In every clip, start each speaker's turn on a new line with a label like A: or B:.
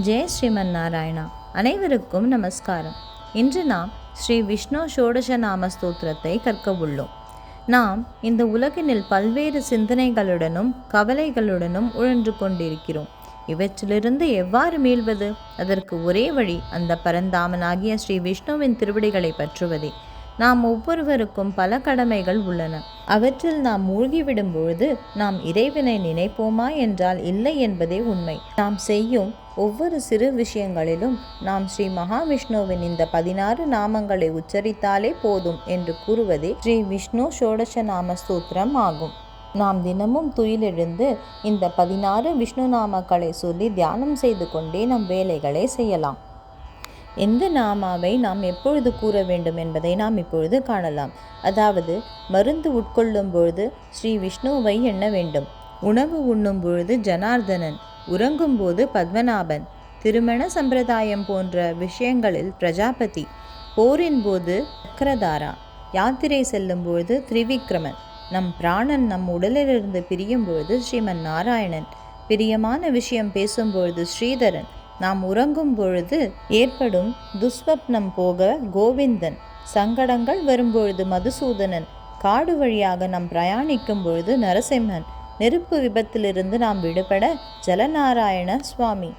A: ஜெய் ஸ்ரீமன் நாராயணா. அனைவருக்கும் நமஸ்காரம். இன்று நாம் ஸ்ரீ விஷ்ணு ஷோடச நாம ஸ்தோத்திரத்தை கற்க உள்ளோம். நாம் இந்த உலகினில் பல்வேறு சிந்தனைகளுடனும் கவலைகளுடனும் உழன்று கொண்டிருக்கிறோம். இவற்றிலிருந்து எவ்வாறு மீள்வது? அதற்கு ஒரே வழி அந்த பரந்தாமனாகிய ஸ்ரீ விஷ்ணுவின் திருவடிகளை பற்றுவதே. நாம் ஒவ்வொருவருக்கும் பல கடமைகள் உள்ளன. அவற்றில் நாம் மூழ்கிவிடும் பொழுது நாம் இறைவனை நினைப்போமா என்றால் இல்லை என்பதே உண்மை. நாம் செய்யும் ஒவ்வொரு சிறு விஷயங்களிலும் நாம் ஸ்ரீ மகாவிஷ்ணுவின் இந்த 16 நாமங்களை உச்சரித்தாலே போதும் என்று கூறுவதே ஸ்ரீ விஷ்ணு ஷோடச நாம ஸ்தோத்திரம் ஆகும். நாம் தினமும் துயிலெழுந்து இந்த 16 விஷ்ணு நாமங்களை சொல்லி தியானம் செய்து கொண்டே நம் வேலைகளை செய்யலாம். எந்த நாமாவை நாம் எப்பொழுது கூற வேண்டும் என்பதை நாம் இப்பொழுது காணலாம். அதாவது, மருந்து உட்கொள்ளும் பொழுது ஸ்ரீ விஷ்ணுவை எண்ண வேண்டும். உணவு உண்ணும் பொழுது ஜனார்தனன், உறங்கும் போது பத்மநாபன், திருமண சம்பிரதாயம் போன்ற விஷயங்களில் பிரஜாபதி, போரின் போது சக்கரதாரா, யாத்திரை செல்லும் பொழுது திரிவிக்ரமன், நம் பிராணன் நம் உடலிலிருந்து பிரியும் பொழுது ஸ்ரீமன் நாராயணன், பிரியமான விஷயம் பேசும்பொழுது ஸ்ரீதரன், நாம் உறங்கும் பொழுது ஏற்படும் துஸ்வப்னம் போக கோவிந்தன், சங்கடங்கள் வரும்பொழுது மதுசூதனன், காடு வழியாக நாம் பிரயாணிக்கும் பொழுது நரசிம்மன், நெருப்பு விபத்திலிருந்து நாம் விடுபட ஜலநாராயண சுவாமி,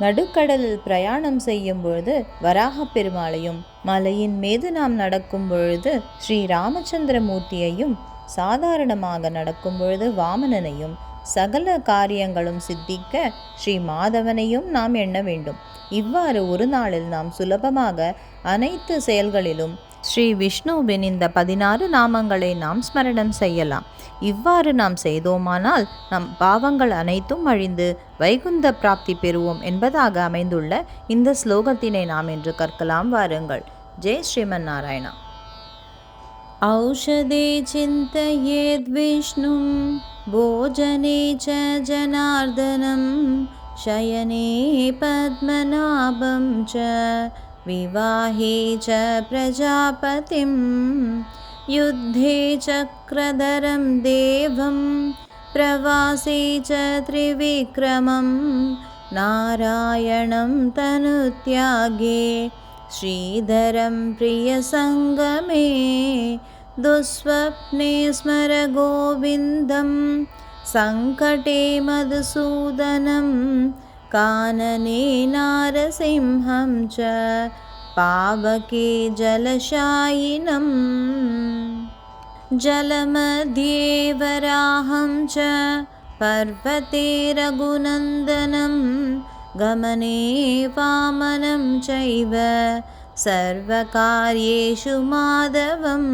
A: நடுக்கடலில் பிரயாணம் செய்யும் பொழுது வராக பெருமாளையும், மலையின் மீது நாம் நடக்கும் பொழுது ஸ்ரீ ராமச்சந்திரமூர்த்தியையும், சாதாரணமாக நடக்கும் பொழுது வாமனனையும், சகல காரியங்களும் சித்திக்க ஸ்ரீ மாதவனையும் நாம் எண்ண வேண்டும். இவ்வாறு ஒரு நாளில் நாம் சுலபமாக அனைத்து செயல்களிலும் ஸ்ரீ விஷ்ணுவின் இந்த 16 நாமங்களை நாம் ஸ்மரணம் செய்யலாம். இவ்வாறு நாம் செய்தோமானால் நம் பாவங்கள் அனைத்தும் அழிந்து வைகுந்த பிராப்தி பெறுவோம் என்பதாக அமைந்துள்ள இந்த ஸ்லோகத்தினை நாம் இன்று கற்கலாம். வாருங்கள். ஜெய் ஸ்ரீமன் நாராயணா. औषधे चिन्तयेद् विष्णुं भोजने च जनार्दनं शयने पद्मनाभं च विवाहे च प्रजापतिं युद्धे चक्रधरं देवं प्रवासे च त्रिविक्रमं नारायणं तनुत्यागे श्रीधरं प्रियसङ्गमे दुःस्वप्ने स्मर गोविन्दं सङ्कटे मधुसूदनं कानने नारसिंहं च पावके जलशायिनं जलमध्ये वराहं च पर्वते रघुनन्दनं गमने वामनं चैव सर्वकार्येषु माधवं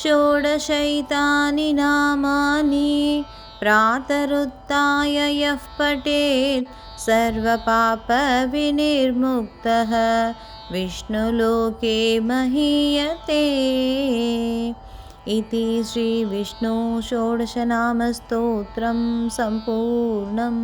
A: षोडशैतानि नामानि प्रातरुत्थाय यः पठेत् सर्वपापविनिर्मुक्तः विष्णुलोके महीयते इति श्री विष्णु षोडशनामस्तोत्रं सम्पूर्णम्.